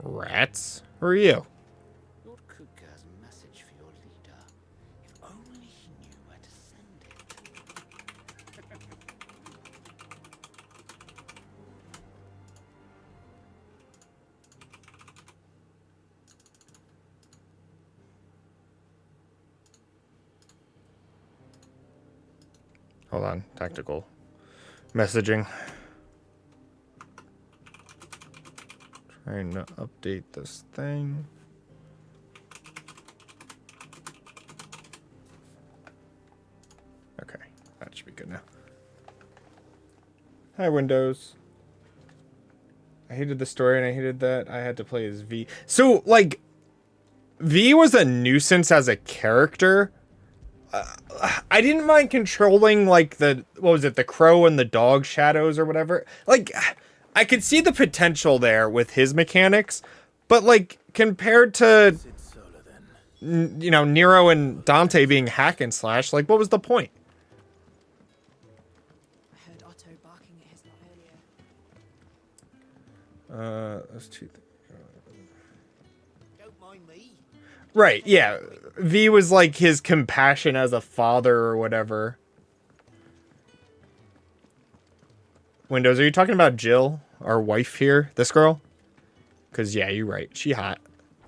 Rats? Who are you? Lord Kruger's message for your leader. If only he knew where to send it. Hold on. Tactical messaging. Trying to update this thing. Okay, that should be good now. Hi, Windows. I hated the story and I hated that I had to play as V. So, like, V was a nuisance as a character. I didn't mind controlling, like, the crow and the dog shadows or whatever. Like, I could see the potential there with his mechanics, but, like, compared to, you know, Nero and Dante being hack and slash, like, what was the point? I heard Otto barking at his lot earlier. Those two things. Don't mind me. Right, yeah. V was like his compassion as a father or whatever. Windows, are you talking about Jill, our wife here? This girl? Because, yeah, you're right. She hot.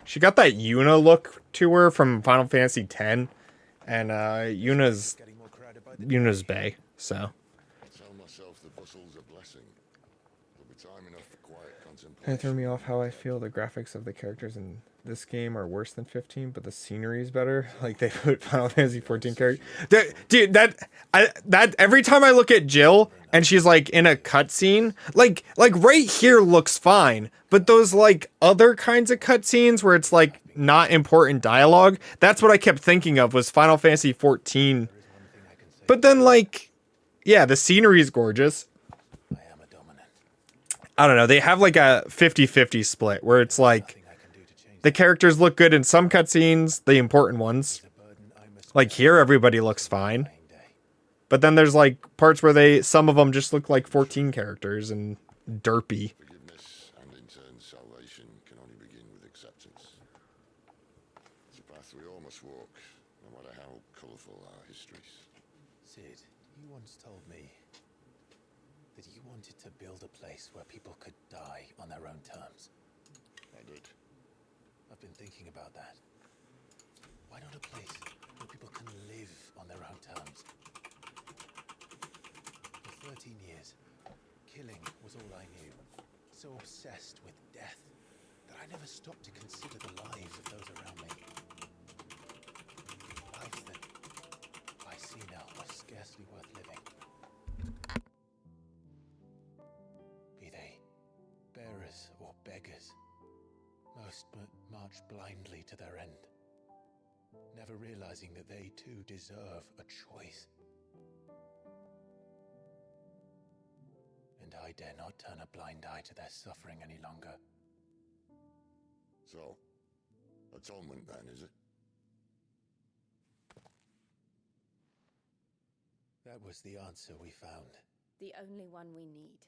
She got that Yuna look to her from Final Fantasy X. And Yuna's bae, so. It threw me off how I feel the graphics of the characters in this game are worse than 15, but the scenery is better. Like they put Final Fantasy 14 character. Dude, that every time I look at Jill and she's like in a cutscene, like right here looks fine, but those like other kinds of cutscenes where it's like not important dialogue, that's what I kept thinking of was Final Fantasy 14. But then like, yeah, the scenery is gorgeous. I don't know. They have like a 50-50 split where it's like the characters look good in some cutscenes, the important ones. Like here, everybody looks fine. But then there's like parts where some of them just look like 14 characters and derpy. Forgiveness and in turn salvation can only begin with acceptance. It's a path we all must walk, no matter how colourful our histories. Sid, you once told me that you wanted to build a place where people could die on their own terms. I did. I've been thinking about that. Why not a place where people can live on their own terms? For 13 years, killing was all I knew. So obsessed with death that I never stopped to consider the lives of those around me. Lives that I see now are scarcely worth living. Be they bearers or beggars, most march blindly to their end, never realizing that they too deserve a choice. And I dare not turn a blind eye to their suffering any longer. So, atonement then, is it? That was the answer we found. The only one we need.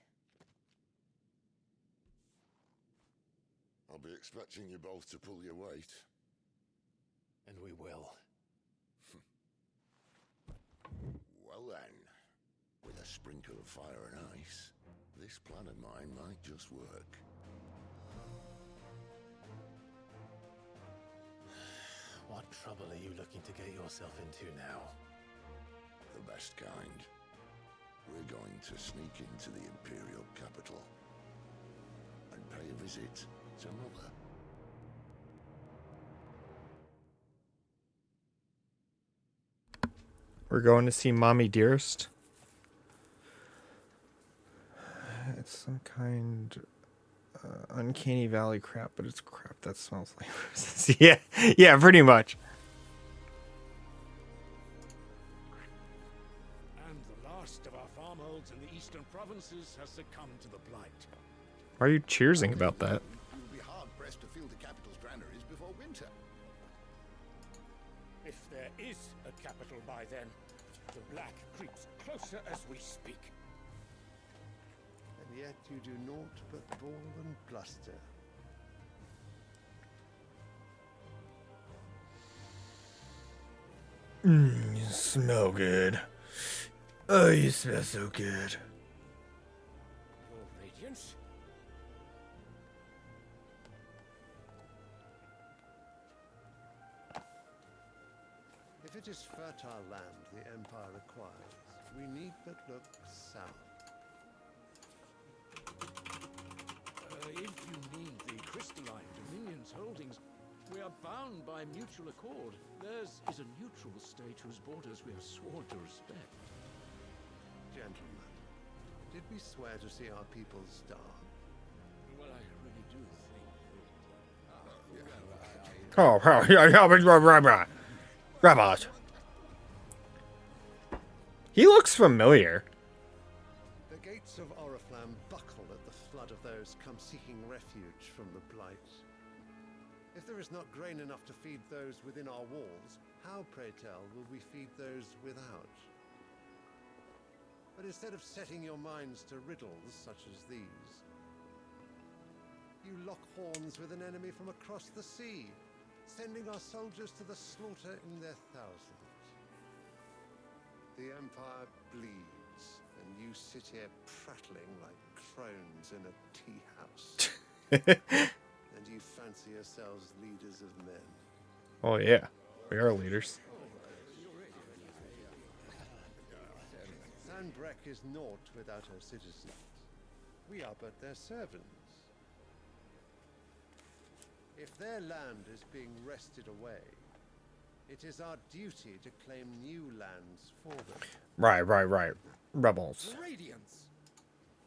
I'll be expecting you both to pull your weight. And we will. Well then, with a sprinkle of fire and ice, this plan of mine might just work. What trouble are you looking to get yourself into now? The best kind. We're going to sneak into the Imperial capital and pay a visit to Mother. We're going to see Mommy Dearest. It's some kind uncanny valley crap, but it's crap that smells like roses. yeah, pretty much. And the last of our farmholds in the eastern provinces has succumbed to the blight. Why are you cheersing about that? You will be hard-pressed to fill the capital's granaries before winter. If there is a capital by then, the black creeps closer as we speak. And yet you do naught but ball and bluster. smell good. Oh, you smell so good. Your radiance? If it is fertile land the Empire requires, we need but look south. If you need the crystalline Dominion's holdings, we are bound by mutual accord. Theirs is a neutral state whose borders we have sworn to respect. Gentlemen, did we swear to see our people starve? Well, I really do think Oh, Rabbit. He looks familiar. The gates of Oriflamme buckle at the flood of those come seeking refuge from the Blight. If there is not grain enough to feed those within our walls, how, pray tell, will we feed those without? But instead of setting your minds to riddles such as these, you lock horns with an enemy from across the sea, sending our soldiers to the slaughter in their thousands. The Empire bleeds, and you sit here prattling like crones in a tea house. And you fancy yourselves leaders of men. Oh yeah, we are leaders. Sanbreque is naught without her citizens. We are but their servants. If their land is being wrested away, it is our duty to claim new lands for them. Right. Rebels. Radiance!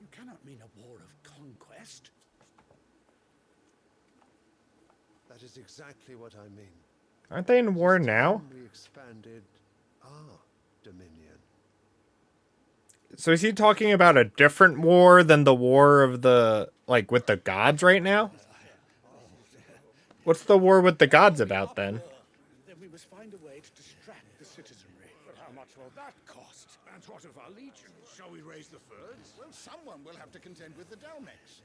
You cannot mean a war of conquest. That is exactly what I mean. Aren't they in war now? We expanded our dominion. So is he talking about a different war than the war of the, like, with the gods right now? What's the war with the gods about then? Then we must find a way to distract the citizenry. But how much will that cost? And what of our legions? Shall we raise the furs? Well, someone will have to contend with the Dalmex.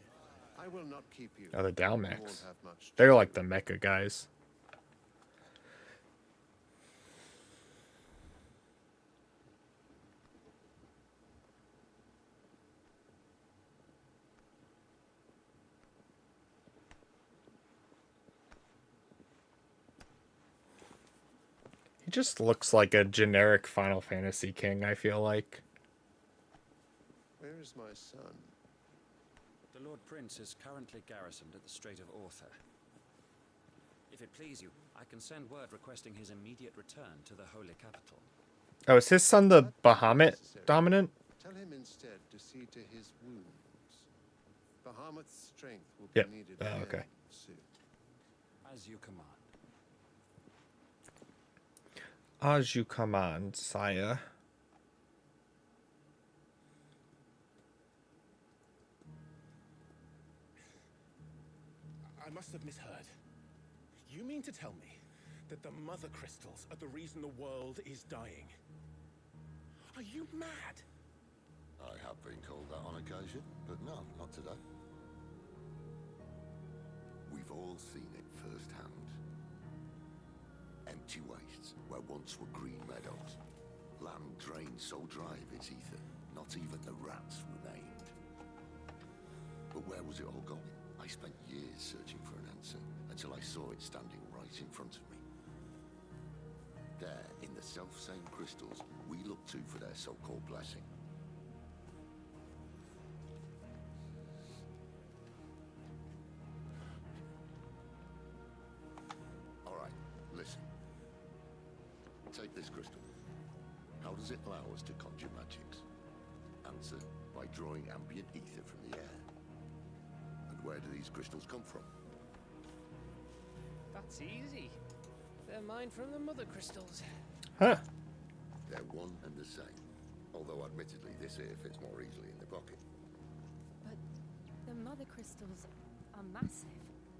I will not keep you. Oh, the You won't Dalmex. have much They're to like do. the mecha guys. He just looks like a generic Final Fantasy king, I feel like. Where is my son? The Lord Prince is currently garrisoned at the Strait of Author. If it please you, I can send word requesting his immediate return to the Holy Capital. Oh, is his son the Bahamut dominant? Tell him instead to see to his wounds. Bahamut's strength will Yep. be needed Oh, again okay. soon. As you command. As you command, sire. I must have misheard. You mean to tell me that the mother crystals are the reason the world is dying? Are you mad? I have been called that on occasion, but no, not today. We've all seen it firsthand. Empty wastes where once were green meadows. Land drained so dry of its ether, not even the rats remained. But where was it all going? I spent years searching for an answer until I saw it standing right in front of me. There, in the self-same crystals we look to for their so-called blessing. All right, listen. Take this crystal. How does it allow us to conjure magics? Answer, by drawing ambient ether from the air. And where do these crystals come from? That's easy. They're mined from the mother crystals. Huh. They're one and the same. Although admittedly this here fits more easily in the pocket. But the mother crystals are massive.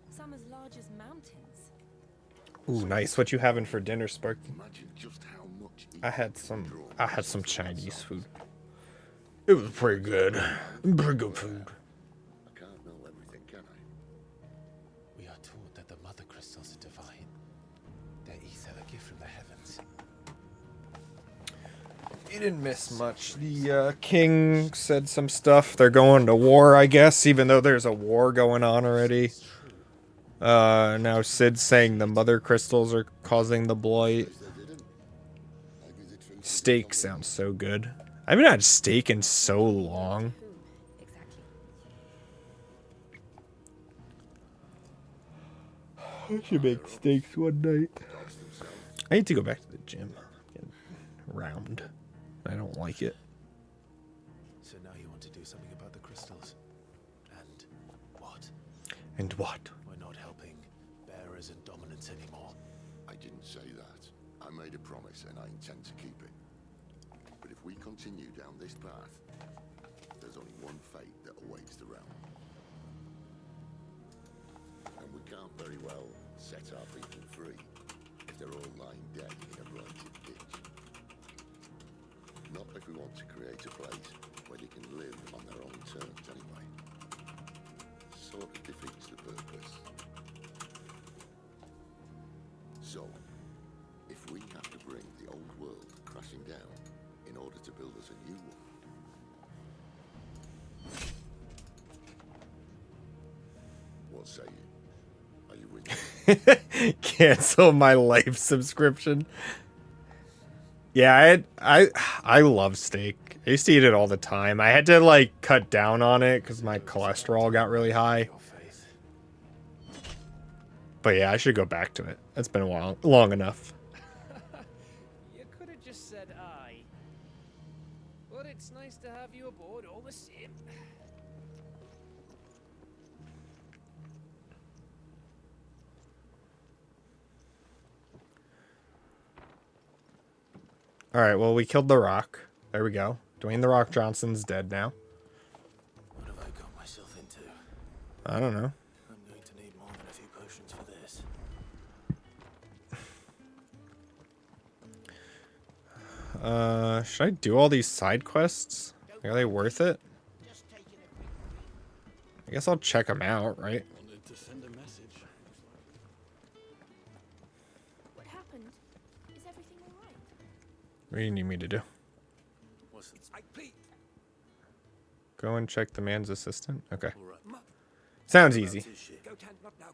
Some as large as mountains. Ooh, nice. What you having for dinner, Sparky? Imagine just how much I had ether some. drawn I had from some the Chinese cells. food. It was pretty good. Pretty good food. I can't know everything, can I? We are taught that the mother crystals are divine. Their ether a gift from the heavens. didn't miss much. The king said some stuff. They're going to war, I guess, even though there's a war going on already. Now Sid's saying the mother crystals are causing the blight. Steak sounds so good. I haven't had steak in so long. I should make steaks one night. I need to go back to the gym. Get round. I don't like it. So now you want to do something about the crystals. And what? And what? We're not helping bearers and dominants anymore. I didn't say that. I made a promise and I intend to keep it. But if we continue down this path, there's only one fate that awaits the realm. And we can't very well set our people free if they're all lying dead in a blighted ditch. Not if we want to create a place where they can live on their own terms anyway. Sort of defeats the purpose. So, if we have to bring the old world crashing down in order to build us a new one, what say you? Are you with me? Cancel my life subscription. Yeah, I love steak. I used to eat it all the time. I had to like cut down on it because my cholesterol got really high. But yeah, I should go back to it. It's been a while, long enough. You could have just said aye. But it's nice to have you aboard all the same. All right, well, we killed The Rock. There we go. Dwayne The Rock Johnson's dead now. What have I got myself into? I don't know. I'm going to need more than a few potions for this. Should I do all these side quests? Are they worth it? I guess I'll check them out, right? Wanted to send a message. What happened? Is everything all right? What do you need me to do? What's it? Go and check the man's assistant? Okay. All right. Sounds easy. Go, Tan, not now.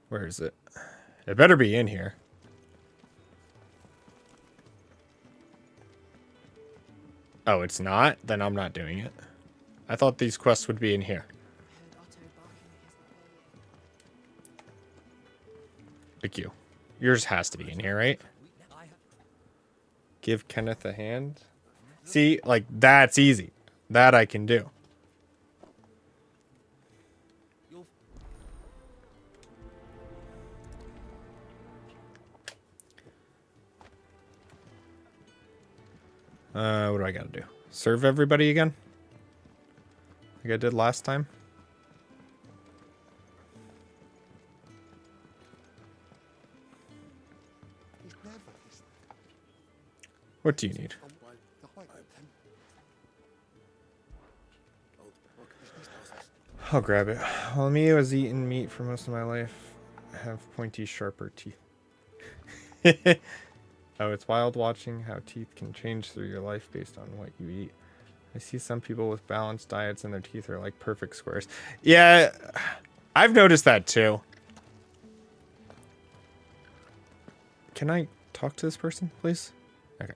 Where is it? It better be in here. Oh, it's not? Then I'm not doing it. I thought these quests would be in here. Like you. Yours has to be in here, right? Give Kenneth a hand. See, like, that's easy. That I can do. What do I gotta do? Serve everybody again? Like I did last time? What do you need? I'll grab it. Well, me who has eaten meat for most of my life have pointy, sharper teeth. Oh, it's wild watching how teeth can change through your life based on what you eat. I see some people with balanced diets and their teeth are like perfect squares. Yeah, I've noticed that too. Can I talk to this person, please? Okay.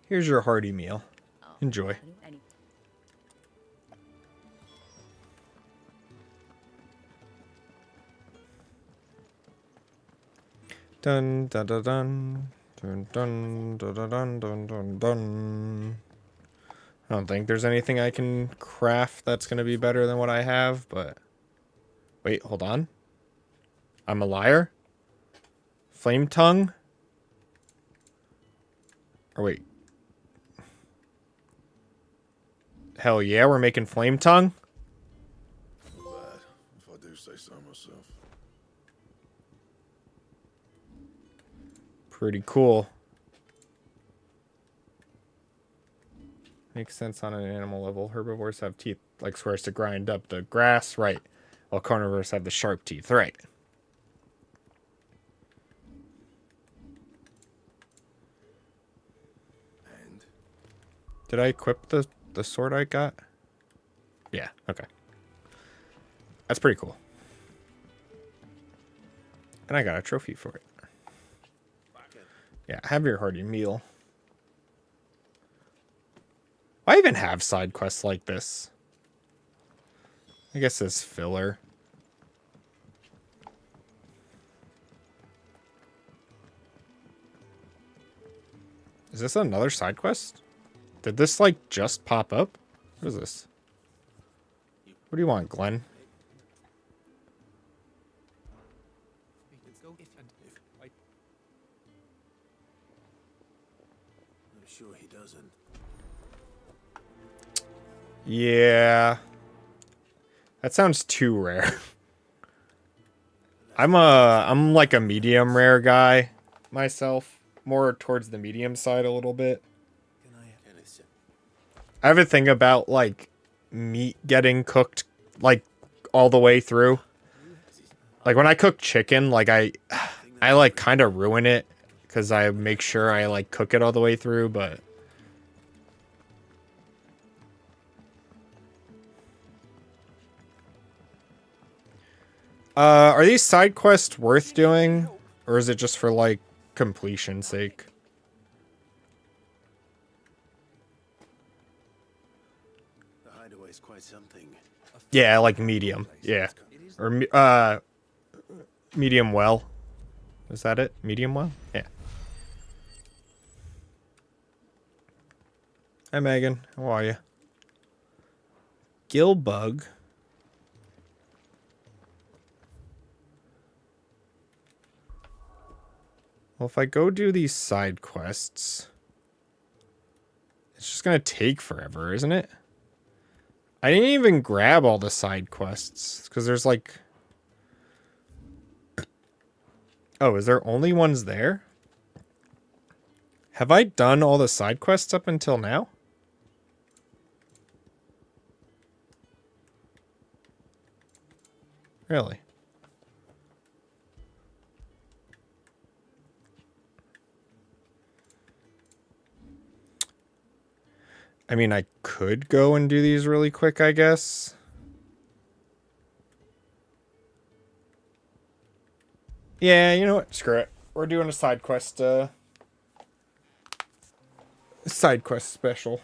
Here's your hearty meal. Enjoy. Dun dun dun dun dun dun dun dun dun dun dun. I don't think there's anything I can craft that's gonna be better than what I have, but wait, hold on. I'm a liar? Flame tongue? Or wait. Hell yeah, we're making flame tongue? Not bad, if I do say so myself. Pretty cool. Makes sense on an animal level. Herbivores have teeth like squares to grind up the grass. Right. while carnivores have the sharp teeth. Right. And Did I equip the sword I got? Yeah, okay. That's pretty cool. And I got a trophy for it. Yeah, have your hearty meal. Why even have side quests like this? I guess it's filler. Is this another side quest? Did this, like, just pop up? What is this? What do you want, Glenn? I'm sure he doesn't. Yeah. That sounds too rare. I'm like a medium rare guy myself. More towards the medium side a little bit. I have a thing about like meat getting cooked like all the way through. Like when I cook chicken, like I like kind of ruin it because I make sure I like cook it all the way through, but are these side quests worth doing, or is it just for like completion's sake? The hideaway's quite something. Yeah, like medium. Yeah, or medium well. Is that it? Medium well? Yeah. Hi Megan, how are you? Gillbug. Well, if I go do these side quests, it's just gonna take forever, isn't it? I didn't even grab all the side quests, because there's like... Oh, is there only ones there? Have I done all the side quests up until now? Really? I mean, I could go and do these really quick, I guess. Yeah, you know what? Screw it. We're doing a side quest special.